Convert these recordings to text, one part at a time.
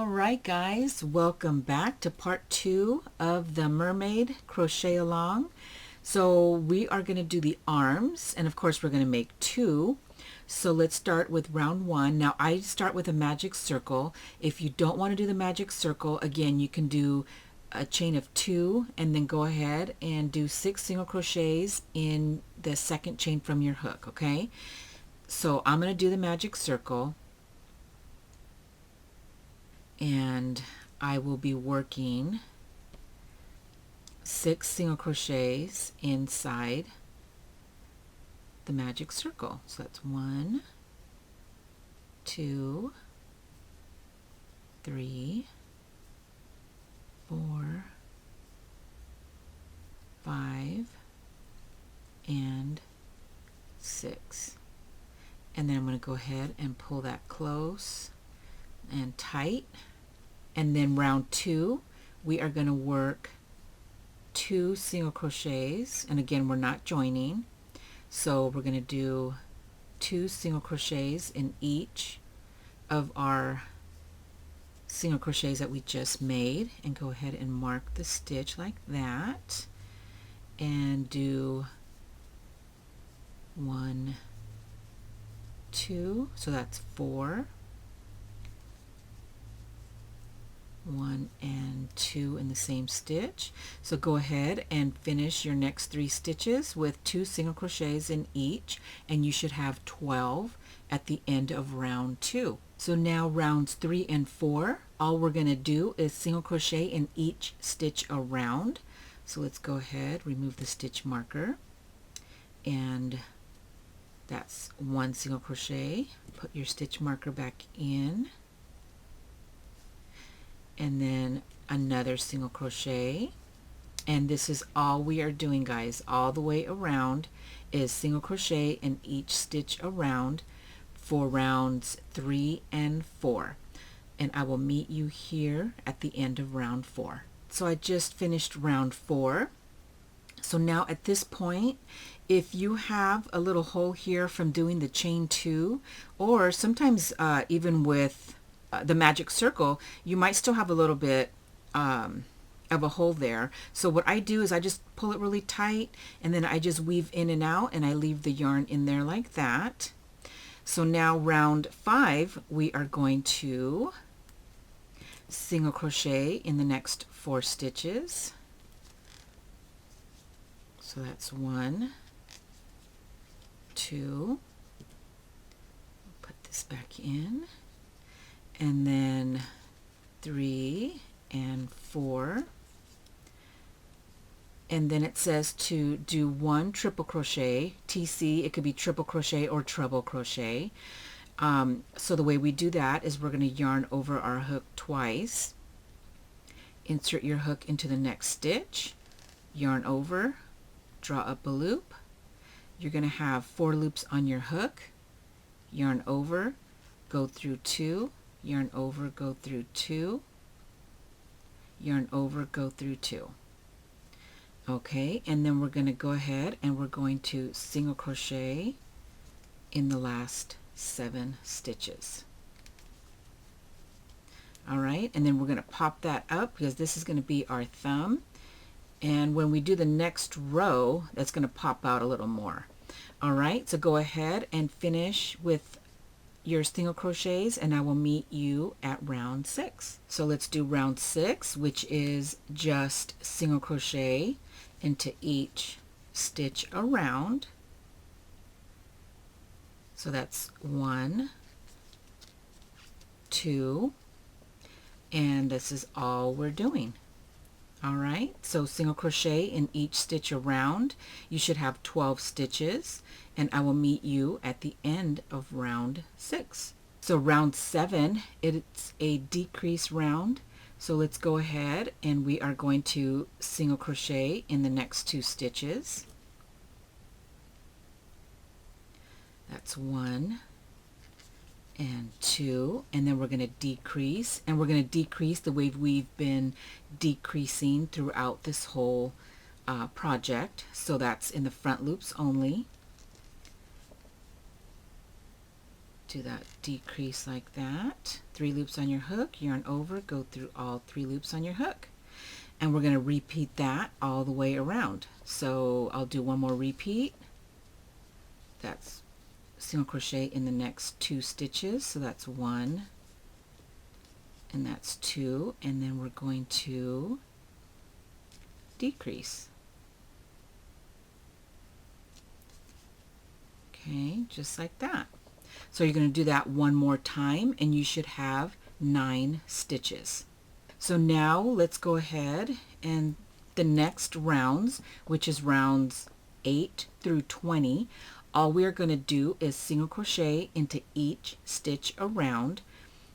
Alright guys, welcome back to part 2 of the Mermaid Crochet Along. So we are going to do the arms, and of course we're going to make 2. So let's start with round 1. Now I start with a magic circle. If you don't want to do the magic circle, again you can do a chain of 2 and then go ahead and do 6 single crochets in the second chain from your hook, okay? So I'm going to do the magic circle, and I will be working 6 single crochets inside the magic circle. So that's 1, 2, 3, 4, 5, and 6. And then I'm going to go ahead and pull that close and tight. And then round 2 we are going to work 2 single crochets, and again we're not joining, so we're going to do 2 single crochets in each of our single crochets that we just made, and go ahead and mark the stitch like that and do 1, 2, so that's 4, 1 and 2 in the same stitch. So go ahead and finish your next 3 stitches with 2 single crochets in each, and you should have 12 at the end of round 2. So now rounds 3 and 4, all we're going to do is single crochet in each stitch around. So let's go ahead, remove the stitch marker, and that's 1 single crochet. Put your stitch marker back in, and then another single crochet. And this is all we are doing, guys, all the way around is single crochet in each stitch around for rounds 3 and 4. And I will meet you here at the end of round 4. So I just finished round 4. So now at this point, if you have a little hole here from doing the chain 2, or sometimes even with the magic circle, you might still have a little bit of a hole there. So what I do is I just pull it really tight, and then I just weave in and out, and I leave the yarn in there like that. So now round 5 we are going to single crochet in the next 4 stitches. So that's 1, 2, put this back in, and then 3 and 4, and then it says to do 1 triple crochet, TC, it could be triple crochet or treble crochet. So the way we do that is we're going to yarn over our hook twice, insert your hook into the next stitch, yarn over, draw up a loop. You're going to have 4 loops on your hook, yarn over, go through 2, yarn over, go through 2, yarn over, go through 2. Okay, and then we're going to go ahead and we're going to single crochet in the last 7 stitches. Alright, and then we're going to pop that up because this is going to be our thumb, and when we do the next row that's going to pop out a little more. Alright, so go ahead and finish with your single crochets, and I will meet you at round 6. So let's do round 6, which is just single crochet into each stitch around. So that's 1, 2, and this is all we're doing. Alright, so single crochet in each stitch around. You should have 12 stitches, and I will meet you at the end of round 6. So round 7, it's a decrease round. So let's go ahead and we are going to single crochet in the next 2 stitches. That's 1 and 2, and then we're going to decrease, and we're going to decrease the way we've been decreasing throughout this whole project. So that's in the front loops only. do that decrease like that. 3 loops on your hook, yarn over, go through all 3 loops on your hook. And we're going to repeat that all the way around. So I'll do one more repeat. That's single crochet in the next 2 stitches. So that's 1 and that's 2, and then we're going to decrease. Okay, just like that. So you're going to do that one more time and you should have 9 stitches. So now let's go ahead and the next rounds, which is rounds 8 through 20, all we are going to do is single crochet into each stitch around.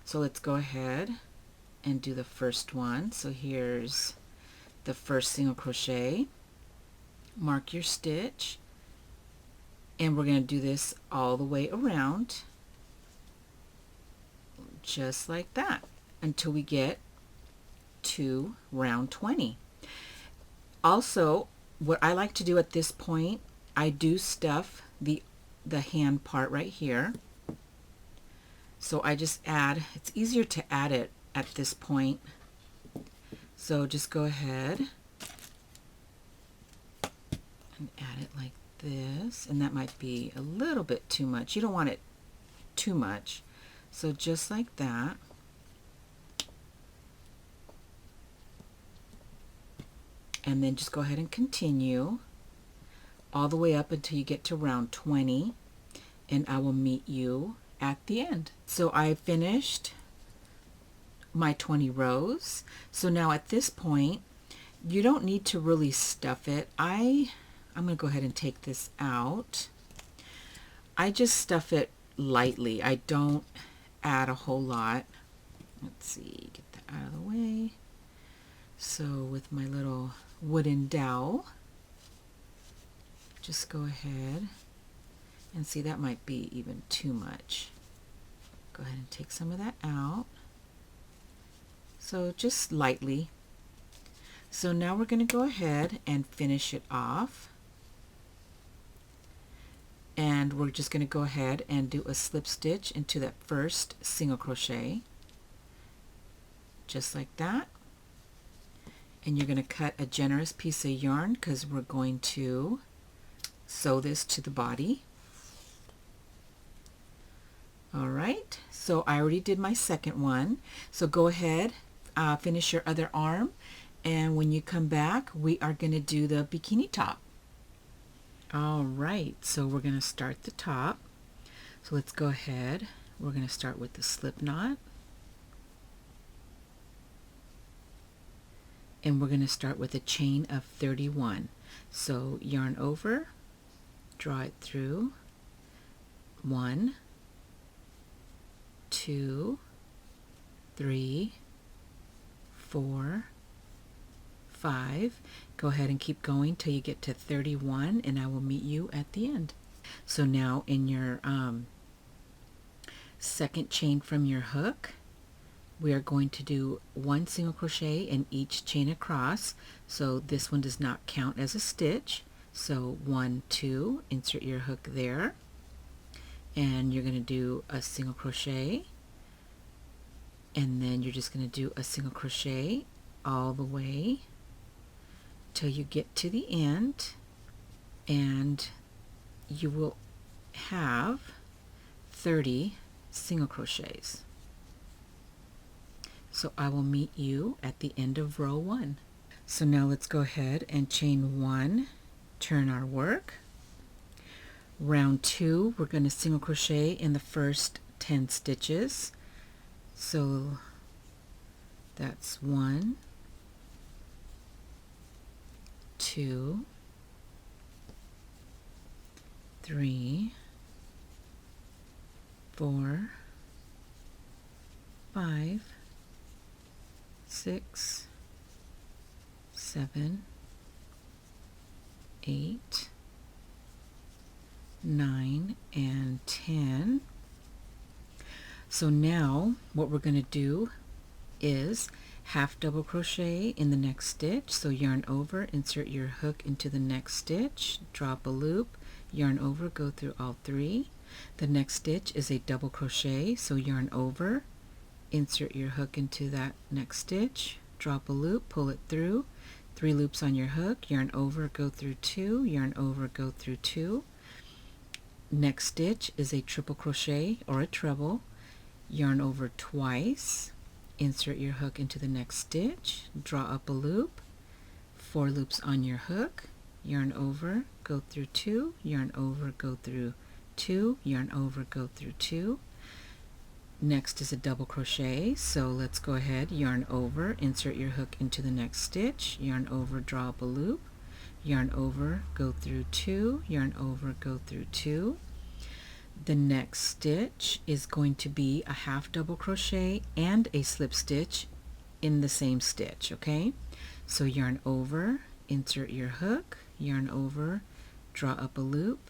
So let's go ahead and do the first one. So here's the first single crochet. Mark your stitch, and we're going to do this all the way around, just like that, until we get to round 20. Also, what I like to do at this point, I do stuff the hand part right here. So I just add, it's easier to add it at this point. So just go ahead and add it like this, and that might be a little bit too much. You don't want it too much. So just like that. And then just go ahead and continue all the way up until you get to round 20, and I will meet you at the end. So I finished my 20 rows. So now at this point, you don't need to really stuff it. I'm going to go ahead and take this out. I just stuff it lightly. I don't add a whole lot. Let's see, get that out of the way. So with my little wooden dowel, just go ahead and see, that might be even too much. Go ahead and take some of that out. So just lightly. So now we're going to go ahead and finish it off. And we're just going to go ahead and do a slip stitch into that first single crochet. Just like that. And you're going to cut a generous piece of yarn because we're going to sew this to the body. Alright, so I already did my second one. So go ahead, finish your other arm, and when you come back, we are going to do the bikini top. Alright, so we're going to start the top. So let's go ahead. We're going to start with the slip knot. And we're going to start with a chain of 31. So yarn over, draw it through, 1, 2, 3, 4, 5. Go ahead and keep going till you get to 31, and I will meet you at the end. So now in your second chain from your hook, we are going to do 1 single crochet in each chain across. So this one does not count as a stitch. So 1, 2, insert your hook there, and you're going to do a single crochet, and then you're just going to do a single crochet all the way till you get to the end, and you will have 30 single crochets. So I will meet you at the end of row 1. So now let's go ahead and chain 1, turn our work. Round 2, we're going to single crochet in the first 10 stitches. So that's 1, 2, 3, 4, 5, 6, 7, 8, 9, and 10. So now what we're going to do is half double crochet in the next stitch. So yarn over, insert your hook into the next stitch, drop a loop, yarn over, go through all 3. The next stitch is a double crochet, so yarn over, insert your hook into that next stitch, drop a loop, pull it through, 3 loops on your hook, yarn over, go through 2, yarn over, go through 2. Next stitch is a triple crochet or a treble, yarn over twice, insert your hook into the next stitch, draw up a loop, 4 loops on your hook, yarn over, go through 2, yarn over, go through 2, yarn over, go through 2. Next is a double crochet, so let's go ahead, yarn over, insert your hook into the next stitch, yarn over, draw up a loop, yarn over, go through 2, yarn over, go through 2. The next stitch is going to be a half double crochet and a slip stitch in the same stitch, okay? So yarn over, insert your hook, yarn over, draw up a loop,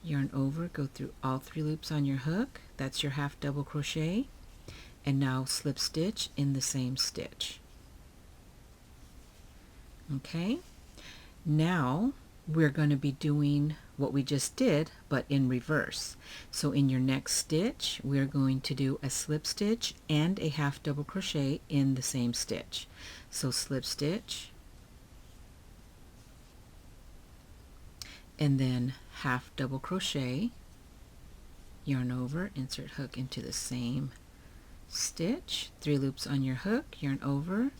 yarn over, go through all 3 loops on your hook, that's your half double crochet, and now slip stitch in the same stitch. Okay, now we're going to be doing what we just did but in reverse. So in your next stitch we're going to do a slip stitch and a half double crochet in the same stitch. So slip stitch and then half double crochet, yarn over, insert hook into the same stitch, 3 loops on your hook, yarn over,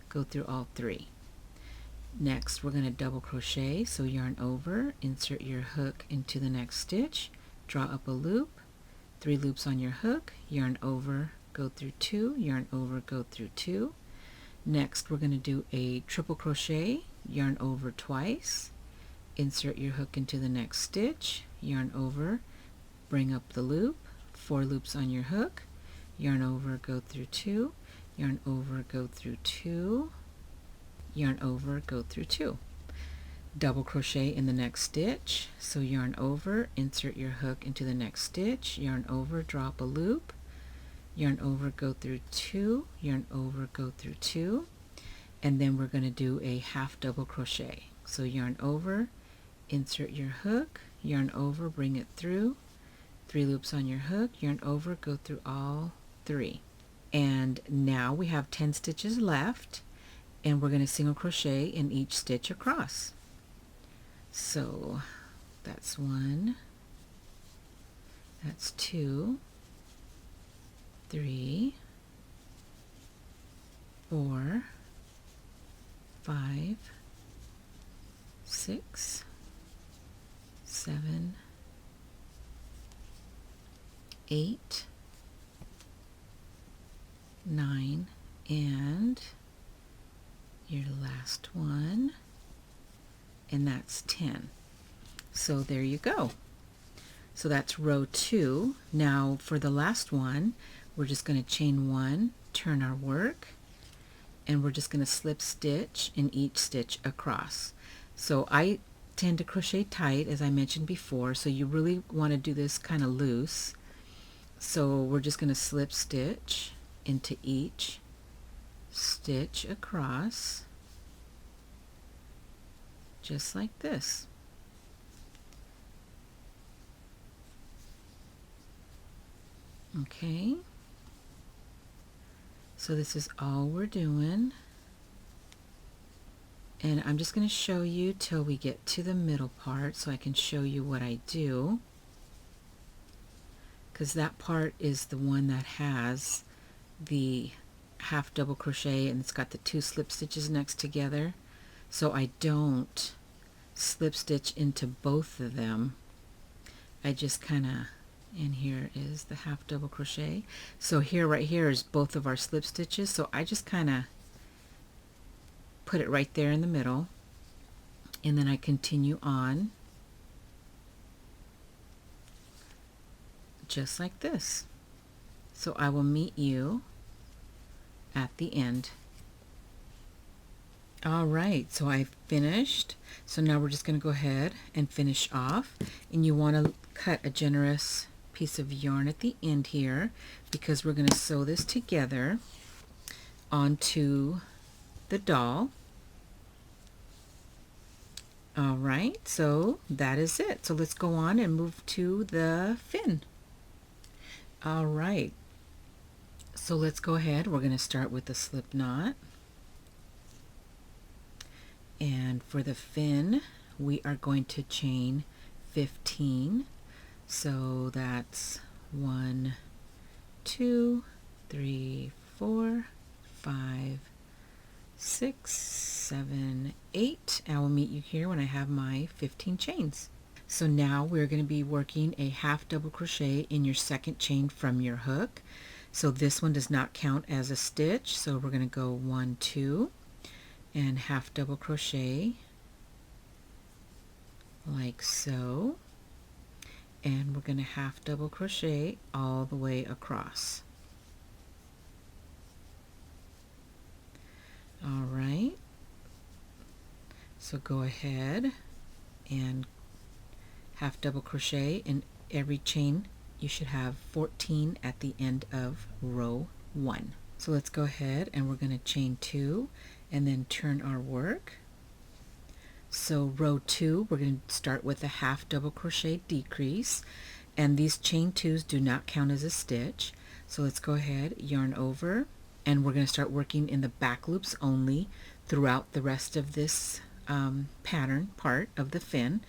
go through all 3. Next we're going to double crochet, so yarn over, insert your hook into the next stitch, draw up a loop, 3 loops on your hook, yarn over, go through 2, yarn over, go through 2. Next we're going to do a triple crochet, yarn over twice, insert your hook into the next stitch, yarn over, bring up the loop, 4 loops on your hook, yarn over, go through 2, yarn over, go through 2, yarn over, go through 2. Double crochet in the next stitch, so yarn over, insert your hook into the next stitch, yarn over, drop a loop, yarn over, go through 2, yarn over, go through 2, and then we're going to do a half double crochet. So yarn over, insert your hook, yarn over, bring it through, 3 loops on your hook, yarn over, go through all 3. And now we have 10 stitches left, and we're going to single crochet in each stitch across. So that's 1, that's 2, 3, 4, 5, 6, 7, 8, 9, and your last one, and that's 10. So there you go. So that's row 2. Now for the last one, we're just going to chain 1, turn our work, and we're just going to slip stitch in each stitch across. So I tend to crochet tight, as I mentioned before, so you really want to do this kind of loose. So we're just going to slip stitch into each stitch across, just like this. Okay, so this is all we're doing, and I'm just going to show you till we get to the middle part so I can show you what I do, because that part is the one that has the half double crochet and it's got the 2 slip stitches next together. So I don't slip stitch into both of them. I just kind of, and here is the half double crochet. So here, right here is both of our slip stitches. So I just kind of put it right there in the middle, and then I continue on just like this. So I will meet you at the end. Alright, so I've finished. So now we're just going to go ahead and finish off, and you want to cut a generous piece of yarn at the end here, because we're going to sew this together onto the doll. All right, so that is it. So let's go on and move to the fin. All right, so let's go ahead. We're going to start with the slip knot. And for the fin, we are going to chain 15. So that's 1, 2, 3, 4, 5, 6, 7, 8. I will meet you here when I have my 15 chains. So now we're going to be working a half double crochet in your second chain from your hook. So this one does not count as a stitch. So we're going to go 1, 2, and half double crochet like so. And we're going to half double crochet all the way across. All right, so go ahead and half double crochet in every chain. You should have 14 at the end of row 1. So let's go ahead and we're going to chain 2 and then turn our work. So row 2, we're going to start with a half double crochet decrease, and these chain 2s do not count as a stitch. So let's go ahead, yarn over, and we're going to start working in the back loops only throughout the rest of this pattern part of the fin.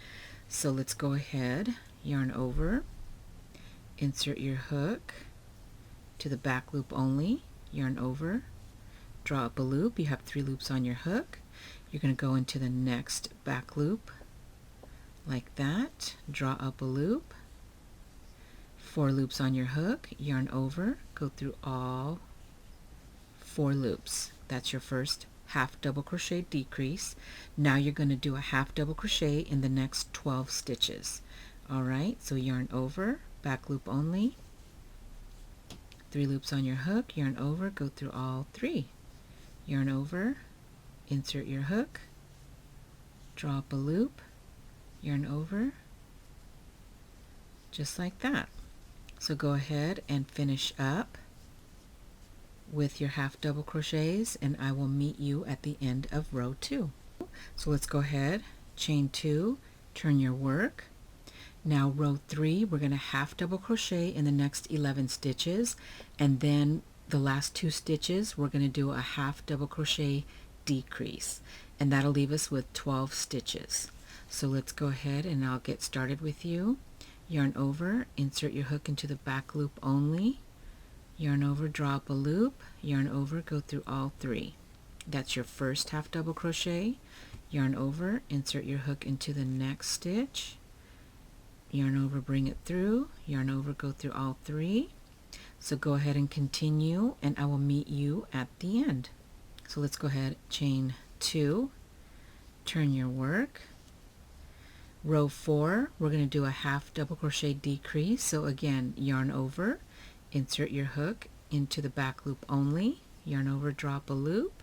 So let's go ahead, yarn over, insert your hook to the back loop only, yarn over, draw up a loop. You have 3 loops on your hook. You're going to go into the next back loop like that, draw up a loop, 4 loops on your hook, yarn over, go through all 4 loops. That's your first half double crochet decrease. Now you're going to do a half double crochet in the next 12 stitches. Alright, so yarn over, back loop only, 3 loops on your hook, yarn over, go through all 3, yarn over, insert your hook, draw up a loop, yarn over, just like that. So go ahead and finish up with your half double crochets, and I will meet you at the end of row 2. So let's go ahead, chain 2, turn your work. Now row 3, we're going to half double crochet in the next 11 stitches, and then the last 2 stitches we're going to do a half double crochet decrease, and that'll leave us with 12 stitches. So let's go ahead and I'll get started with you. Yarn over, insert your hook into the back loop only, yarn over, draw up a loop, yarn over, go through all 3. That's your first half double crochet. Yarn over, insert your hook into the next stitch, yarn over, bring it through, yarn over, go through all 3. So go ahead and continue, and I will meet you at the end. So let's go ahead, chain 2, turn your work. Row 4, we're going to do a half double crochet decrease. So again, yarn over, insert your hook into the back loop only, yarn over, drop a loop,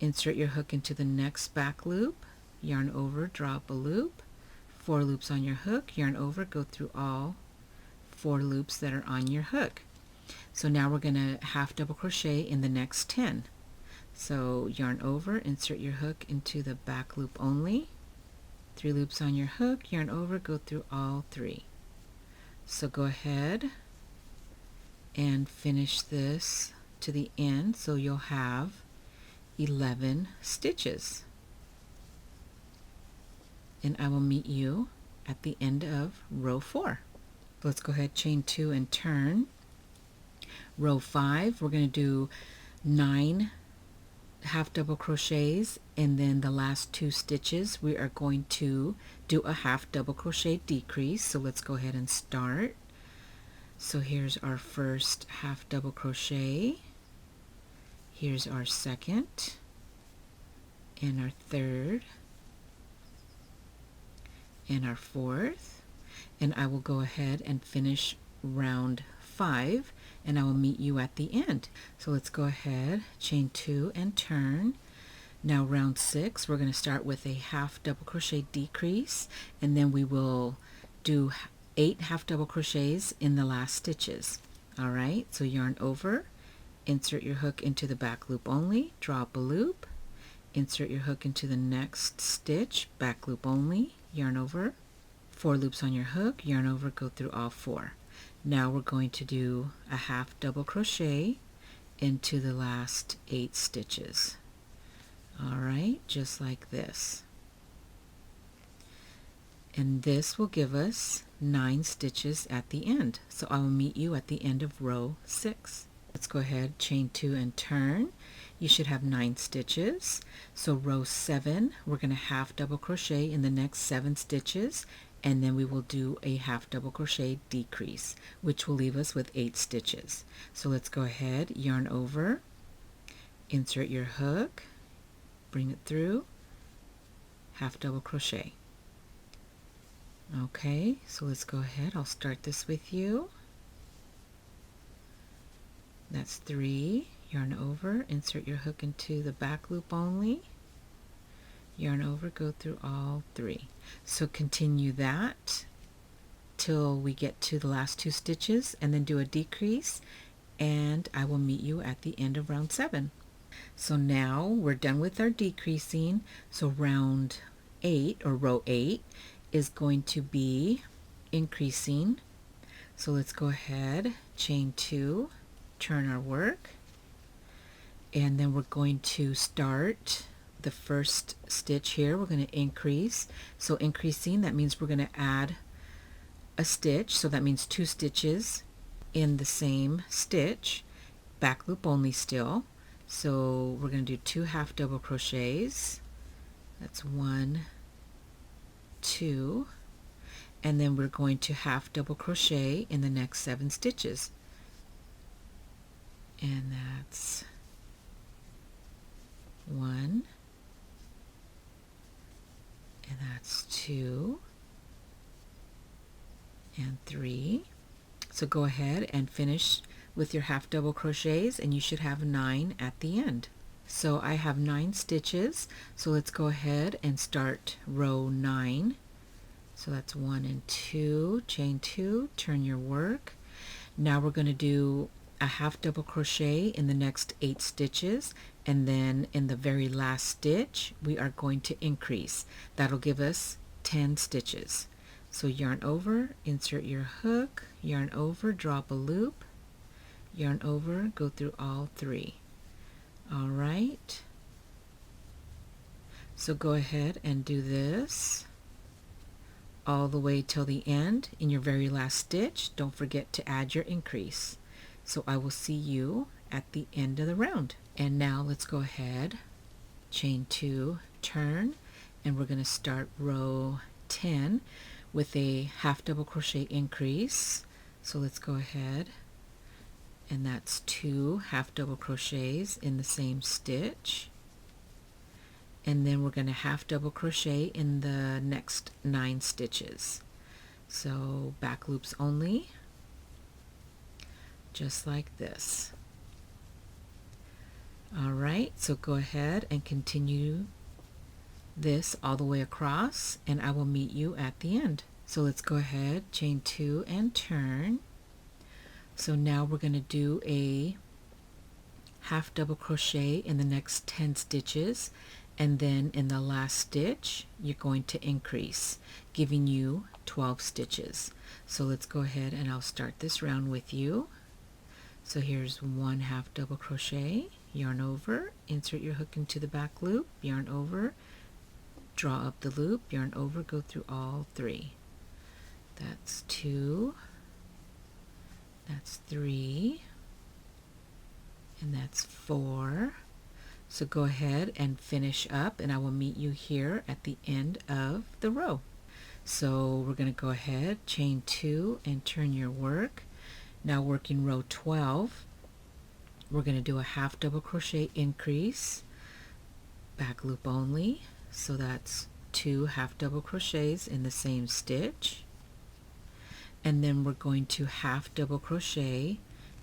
insert your hook into the next back loop, yarn over, drop a loop, 4 loops on your hook, yarn over, go through all 4 loops that are on your hook. So now we're going to half double crochet in the next 10. So yarn over, insert your hook into the back loop only, 3 loops on your hook, yarn over, go through all 3. So go ahead and finish this to the end, so you'll have 11 stitches. And I will meet you at the end of row 4. Let's go ahead, chain 2 and turn. Row 5, we're going to do 9 half double crochets, and then the last 2 stitches we are going to do a half double crochet decrease. So let's go ahead and start. So here's our first half double crochet, here's our second and our third and our fourth, and I will go ahead and finish round 5, and I will meet you at the end. So let's go ahead, chain 2 and turn. Now round 6, we're going to start with a half double crochet decrease, and then we will do 8 half double crochets in the last stitches. Alright, so yarn over, insert your hook into the back loop only, draw up a loop, insert your hook into the next stitch, back loop only, yarn over, 4 loops on your hook, yarn over, go through all 4. Now we're going to do a half double crochet into the last 8 stitches. Alright, just like this. And this will give us 9 stitches at the end. So I will meet you at the end of row 6. Let's go ahead, chain 2 and turn. You should have 9 stitches. So row 7, we're going to half double crochet in the next 7 stitches, and then we will do a half double crochet decrease, which will leave us with 8 stitches. So let's go ahead, yarn over, insert your hook, bring it through, half double crochet. Okay, so let's go ahead, I'll start this with you. That's 3, yarn over, insert your hook into the back loop only, yarn over, go through all 3. So continue that till we get to the last 2 stitches, and then do a decrease, and I will meet you at the end of round 7. So now we're done with our decreasing. So round 8 or row 8 is going to be increasing. So let's go ahead, chain 2, turn our work, and then we're going to start the first stitch here. We're going to increase. So increasing, that means we're going to add a stitch, so that means 2 stitches in the same stitch, back loop only still. So we're going to do 2 half double crochets. That's 1, 2, and then we're going to half double crochet in the next 7 stitches, and that's 1, and that's 2, and 3. So go ahead and finish with your half double crochets, and you should have 9 at the end. So I have 9 stitches, so let's go ahead and start row 9. So that's 1 and 2, chain 2, turn your work. Now we're going to do a half double crochet in the next 8 stitches, and then in the very last stitch we are going to increase. That'll give us 10 stitches. So yarn over, insert your hook, yarn over, drop a loop, yarn over, go through all 3. Alright, so go ahead and do this all the way till the end. In your very last stitch, don't forget to add your increase. So I will see you at the end of the round. And now let's go ahead, chain 2, turn, and we're going to start row 10 with a half double crochet increase. So let's go ahead, and that's 2 half double crochets in the same stitch, and then we're going to half double crochet in the next 9 stitches. So back loops only, just like this. Alright, so go ahead and continue this all the way across, and I will meet you at the end. So let's go ahead, chain 2 and turn. So now we're going to do a half double crochet in the next 10 stitches, and then in the last stitch you're going to increase, giving you 12 stitches. So let's go ahead and I'll start this round with you. So here's 1 half double crochet, yarn over, insert your hook into the back loop, yarn over, draw up the loop, yarn over, go through all 3. That's 2, that's 3, and that's 4. So go ahead and finish up, and I will meet you here at the end of the row. So we're going to go ahead, chain 2 and turn your work. Now working row 12, we're going to do a half double crochet increase, back loop only. So that's 2 half double crochets in the same stitch, and then we're going to half double crochet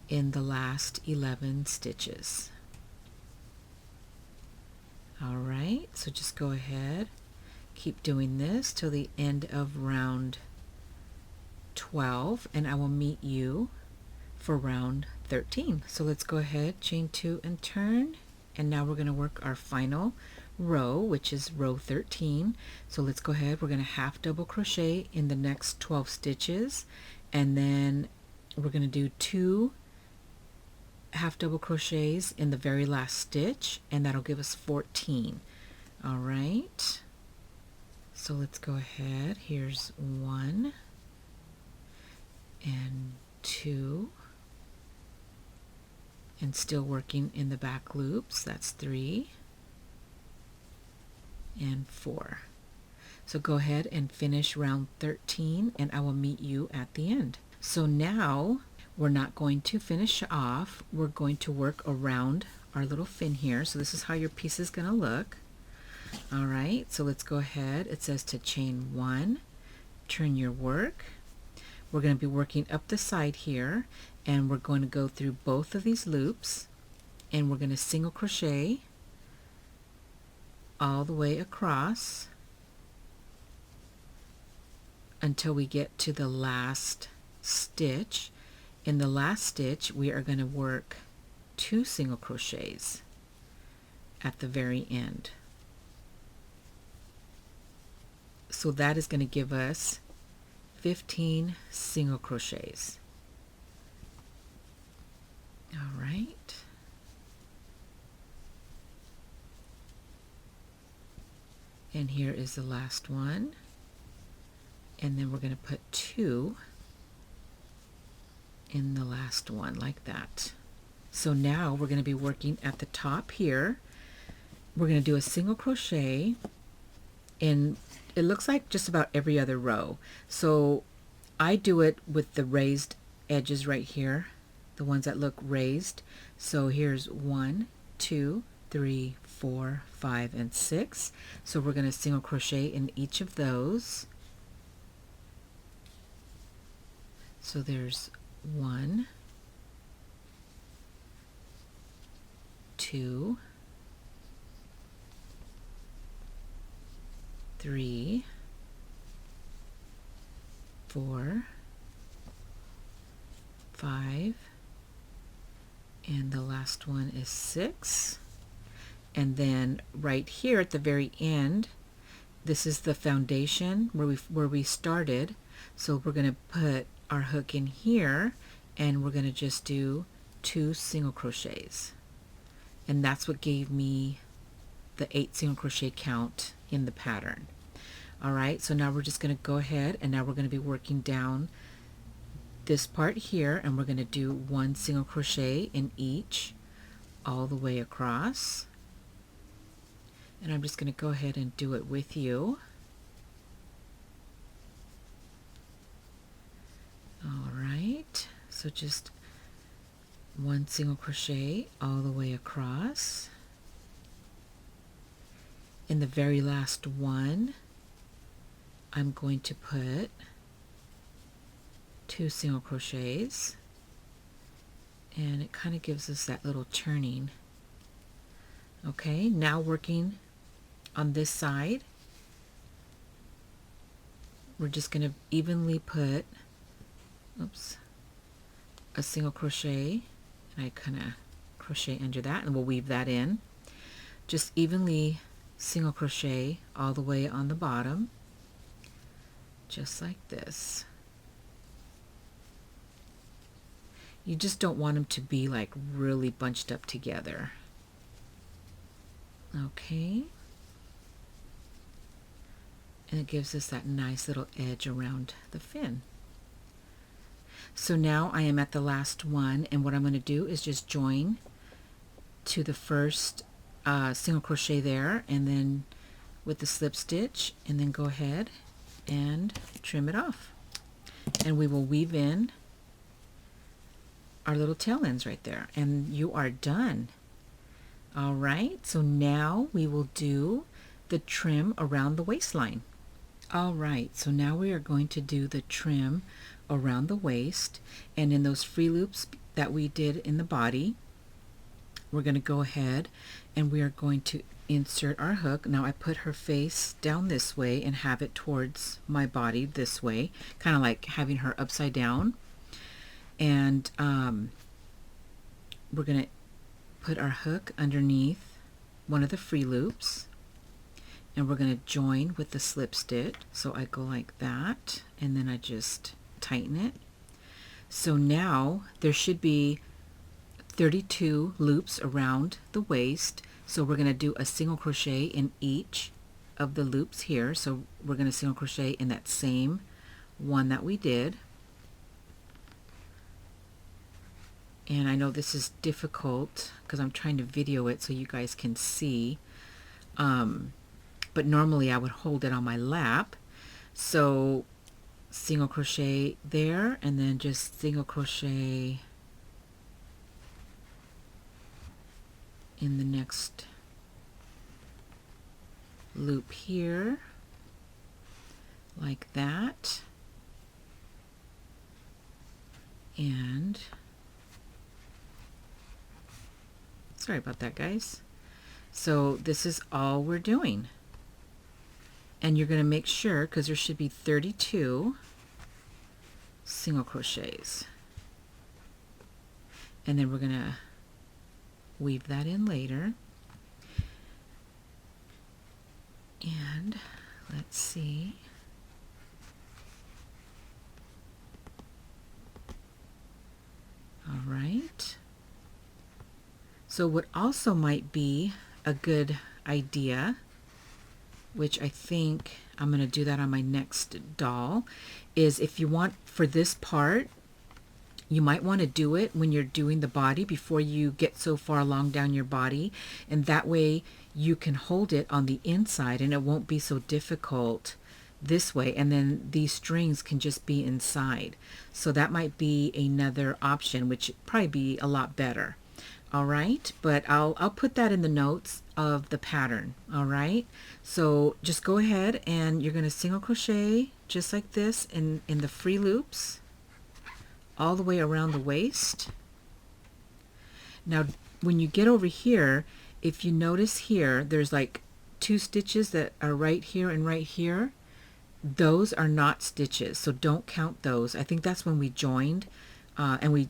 in the last 11 stitches. Alright, so just go ahead, keep doing this till the end of round 12, and I will meet you for round 13. So let's go ahead, chain 2 and turn, and now we're going to work our final row, which is row 13. So let's go ahead, we're going to half double crochet in the next 12 stitches, and then we're going to do 2 half double crochets in the very last stitch, and that'll give us 14. All right, so let's go ahead. Here's 1 and 2, and still working in the back loops. That's 3 and 4. So go ahead and finish round 13, and I will meet you at the end. So now we're not going to finish off, we're going to work around our little fin here. So this is how your piece is going to look. All right, so let's go ahead. It says to chain 1, turn your work. We're going to be working up the side here, and we're going to go through both of these loops, and we're going to single crochet all the way across until we get to the last stitch. In the last stitch, we are going to work 2 single crochets at the very end. So that is going to give us 15 single crochets. All right. And here is the last one. And then we're going to put 2 in the last one like that. So now we're going to be working at the top here. We're going to do a single crochet in, it looks like just about every other row. So I do it with the raised edges right here, the ones that look raised. So here's 1, 2, 3, 4, 5, and 6. So we're going to single crochet in each of those. So there's 1, 2, 3, 4, 5, and the last one is 6. And then right here at the very end, this is the foundation where we started. So we're going to put our hook in here, and we're going to just do 2 single crochets, and that's what gave me the 8 single crochet count in the pattern. All right, so now we're just going to go ahead, and now we're going to be working down this part here, and we're going to do 1 single crochet in each all the way across. And I'm just going to go ahead and do it with you. All right, so just 1 single crochet all the way across. In the very last one, I'm going to put 2 single crochets, and it kind of gives us that little turning. Okay, now working on this side, we're just going to evenly put a single crochet, and I kind of crochet under that, and we'll weave that in. Just evenly single crochet all the way on the bottom, just like this. You just don't want them to be like really bunched up together. Okay, and it gives us that nice little edge around the fin. So now I am at the last one, and what I'm going to do is just join to the first single crochet there, and then with the slip stitch, and then go ahead and trim it off, and we will weave in our little tail ends right there, and you are done. All right, so now we will do the trim around the waistline. All right, so now we are going to do the trim around the waist, and in those free loops that we did in the body, we're going to go ahead and we are going to insert our hook. Now I put her face down this way and have it towards my body this way, kind of like having her upside down, and we're going to put our hook underneath one of the free loops, and we're going to join with the slip stitch. So I go like that, and then I just tighten it. So now there should be 32 loops around the waist. So we're going to do a single crochet in each of the loops here. So we're going to single crochet in that same one that we did. And I know this is difficult because I'm trying to video it so you guys can see. But normally I would hold it on my lap. So single crochet there, and then just single crochet in the next loop here, like that. And sorry about that, guys. So this is all we're doing. And you're going to make sure, because there should be 32 single crochets. And then we're going to weave that in later. And let's see. All right. So what also might be a good idea, which I think I'm going to do that on my next doll, is if you want, for this part, you might want to do it when you're doing the body before you get so far along down your body, and that way you can hold it on the inside and it won't be so difficult this way, and then these strings can just be inside. So that might be another option, which would probably be a lot better. All right, but I'll put that in the notes of the pattern. All right, so just go ahead and you're going to single crochet just like this in the free loops all the way around the waist. Now when you get over here, if you notice here, there's like 2 stitches that are right here and right here. Those are not stitches, so don't count those. I think that's when we joined and we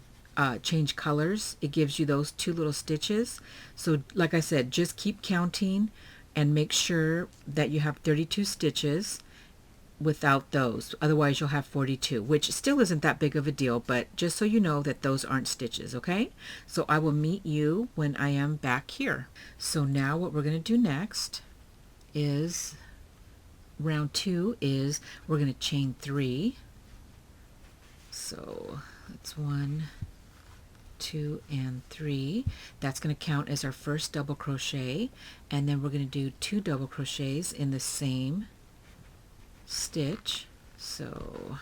change colors. It gives you those 2 little stitches. So like I said, just keep counting and make sure that you have 32 stitches without those. Otherwise you'll have 42, which still isn't that big of a deal, but just so you know that those aren't stitches, okay? So I will meet you when I am back here. So now what we're going to do next is round 2 is we're going to chain 3. So that's 1, 2, and 3. That's going to count as our first double crochet, and then we're going to do 2 double crochets in the same stitch. So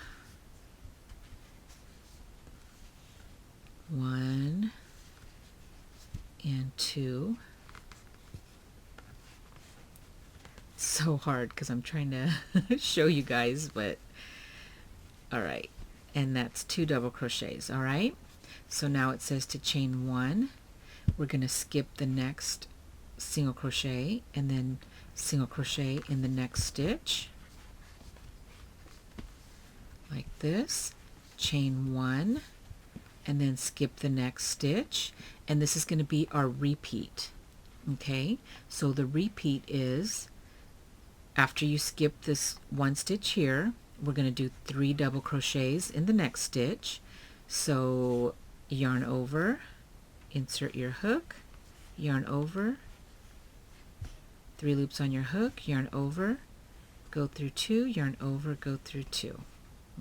1 and 2. It's so hard because I'm trying to show you guys, but all right, and that's 2 double crochets. All right, so now it says to chain 1. We're going to skip the next single crochet and then single crochet in the next stitch like this, chain 1, and then skip the next stitch, and this is going to be our repeat. Okay, so the repeat is after you skip this 1 stitch here, we're going to do 3 double crochets in the next stitch. So yarn over, insert your hook, yarn over, 3 loops on your hook, yarn over, go through 2, yarn over, go through 2.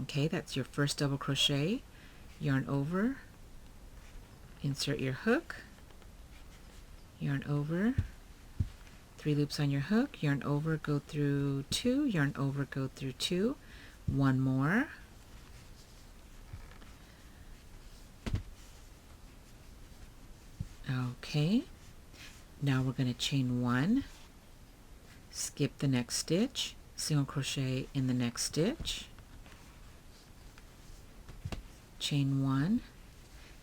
Okay, that's your first double crochet, yarn over, insert your hook, yarn over, 3 loops on your hook, yarn over, go through 2, yarn over, go through 2, 1 more, okay, now we're going to chain 1, skip the next stitch, single crochet in the next stitch, chain 1,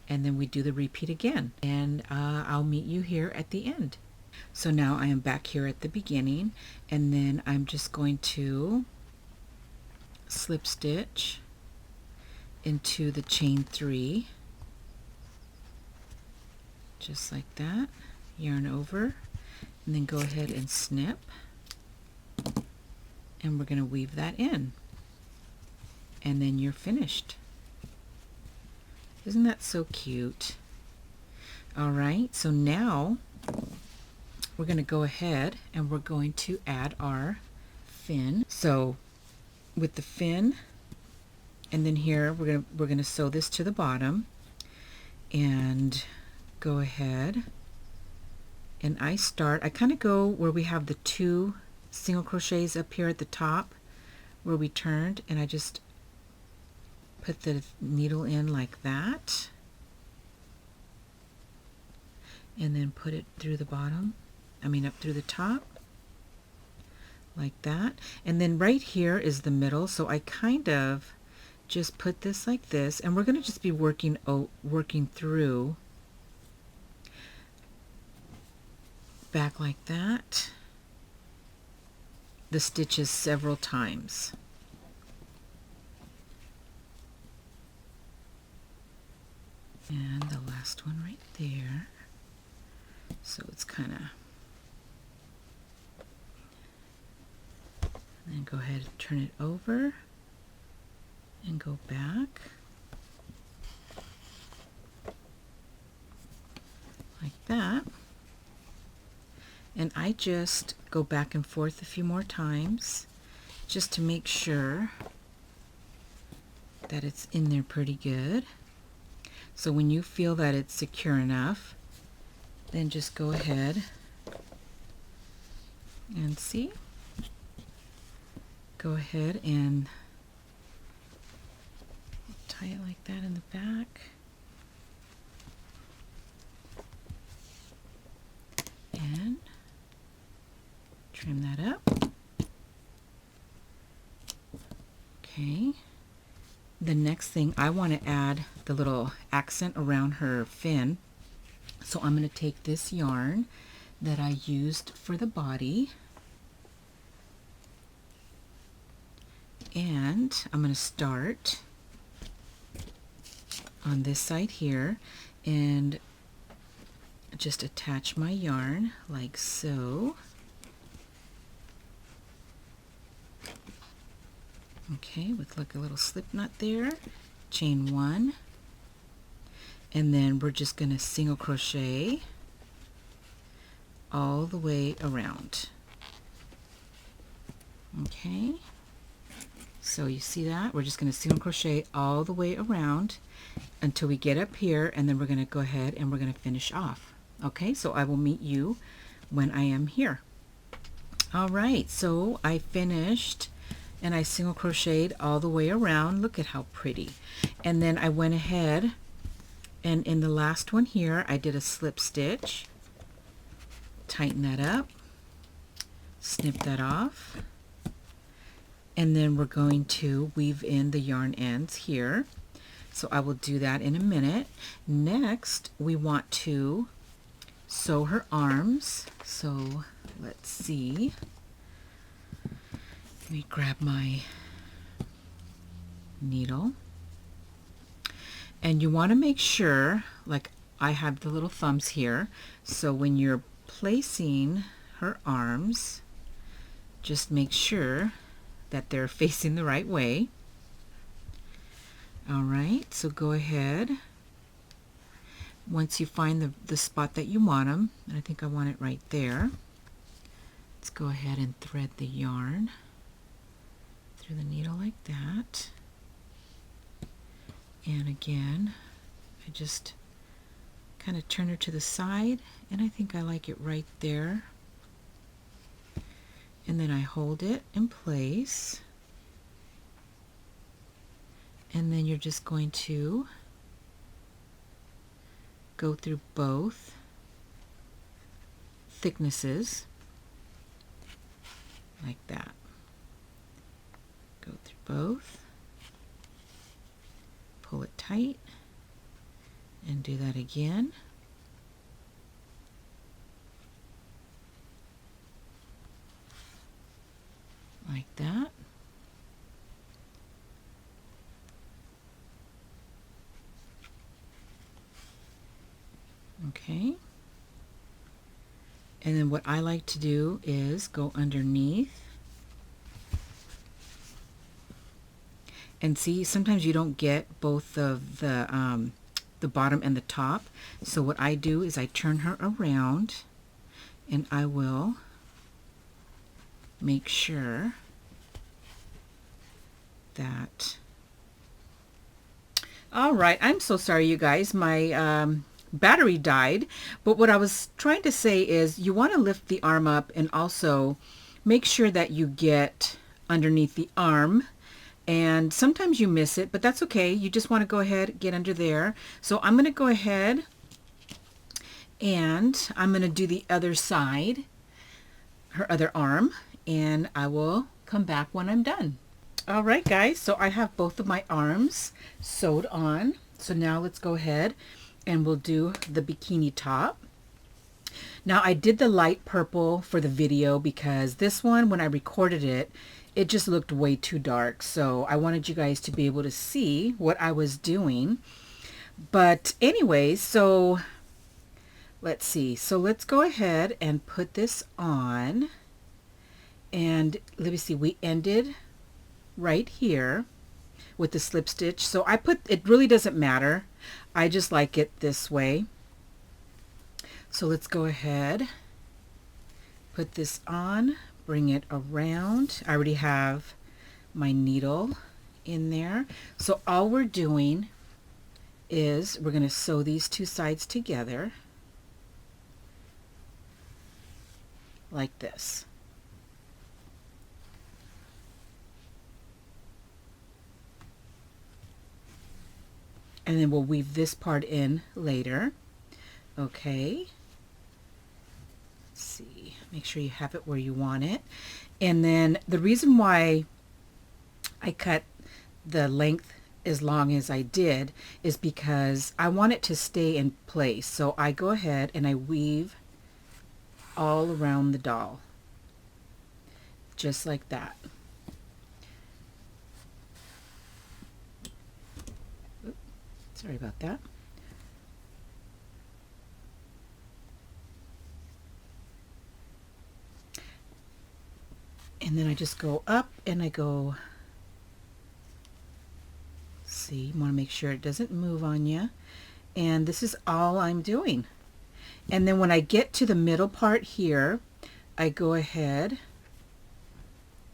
and then we do the repeat again, and I'll meet you here at the end. So now I am back here at the beginning, and then I'm just going to slip stitch into the chain 3 just like that, yarn over, and then go ahead and snip, and we're going to weave that in, and then you're finished. Isn't that so cute? All right, so now we're going to go ahead and we're going to add our fin. So with the fin, and then here we're going to sew this to the bottom, and go ahead, and I kind of go where we have the 2 single crochets up here at the top where we turned, and I just put the needle in like that, and then put it through the bottom, up through the top like that. And then right here is the middle, so I kind of just put this like this, and we're going to just be working through back like that, the stitches several times. And the last one right there. So it's kind of, and then go ahead and turn it over and go back like that. And I just go back and forth a few more times just to make sure that it's in there pretty good. So when you feel that it's secure enough, then just go ahead and see. Go ahead and tie it like that in the back. And trim that up. Okay. The next thing, I want to add the little accent around her fin. So I'm going to take this yarn that I used for the body, and I'm going to start on this side here and just attach my yarn like so. Okay, with like a little slip knot there, chain 1, and then we're just going to single crochet all the way around. Okay, so you see that? We're just going to single crochet all the way around until we get up here, and then we're going to go ahead and we're going to finish off. Okay, so I will meet you when I am here. All right, so I finished and I single crocheted all the way around. Look at how pretty. And then I went ahead and in the last one here I did a slip stitch, tighten that up, snip that off, and then we're going to weave in the yarn ends here. So I will do that in a minute. Next we want to sew her arms. So let's see. Let me grab my needle. And you want to make sure, like I have the little thumbs here, so when you're placing her arms, just make sure that they're facing the right way. All right, so go ahead. Once you find the spot that you want them, and I think I want it right there, let's go ahead and thread the yarn through the needle like that. And again, I just kind of turn her to the side, and I think I like it right there. And then I hold it in place, and then you're just going to go through both thicknesses like that. Go through both, pull it tight, and do that again. Like that. Okay. And then what I like to do is go underneath And see, sometimes you don't get both of the bottom and the top. So what I do is I turn her around and I will make sure that... All right, I'm so sorry, you guys. My battery died. But what I was trying to say is you want to lift the arm up and also make sure that you get underneath the arm. And sometimes you miss it, but that's okay. You just want to go ahead, get under there. So I'm going to go ahead and I'm going to do the other side, her other arm, and I will come back when I'm done. All right, guys, so I have both of my arms sewed on. So now let's go ahead and we'll do the bikini top. Now I did the light purple for the video because this one, when I recorded it, it just looked way too dark. So I wanted you guys to be able to see what I was doing. But anyways, so let's see. So let's go ahead and put this on. And let me see, we ended right here with the slip stitch. So I put, it really doesn't matter. I just like it this way. So let's go ahead, put this on, bring it around. I already have my needle in there. So all we're doing is we're going to sew these two sides together like this. And then we'll weave this part in later. Okay. Let's see. Make sure you have it where you want it. And then the reason why I cut the length as long as I did is because I want it to stay in place. So I go ahead and I weave all around the doll. Just like that. Sorry about that. And then I just go up and I go, see, you want to make sure it doesn't move on you. And this is all I'm doing. And then when I get to the middle part here, I go ahead,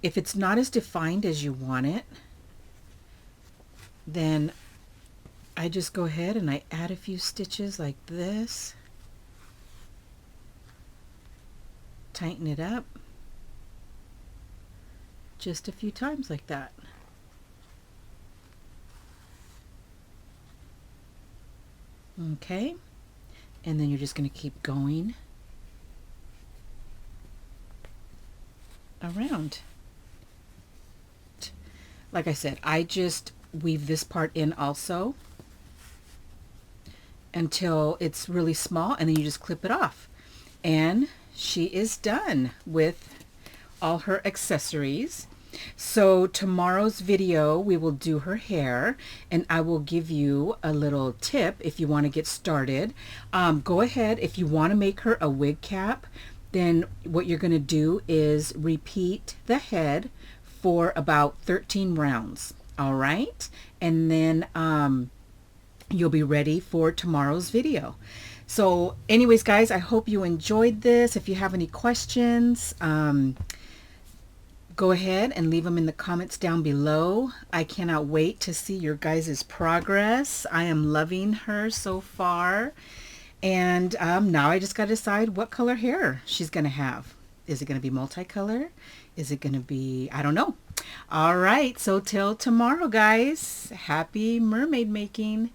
if it's not as defined as you want it, then I just go ahead and I add a few stitches like this, tighten it up just a few times like that. Okay, and then you're just going to keep going around. Like I said, I just weave this part in also until it's really small, and then you just clip it off. And she is done with all her accessories. So tomorrow's video we will do her hair, and I will give you a little tip if you want to get started. Go ahead, if you want to make her a wig cap, then what you're going to do is repeat the head for about 13 rounds. All right, and then you'll be ready for tomorrow's video. So anyways, guys, I hope you enjoyed this. If you have any questions, go ahead and leave them in the comments down below. I cannot wait to see your guys' progress. I am loving her so far. And now I just got to decide what color hair she's going to have. Is it going to be multicolor? Is it going to be, I don't know. All right, so till tomorrow, guys. Happy mermaid making.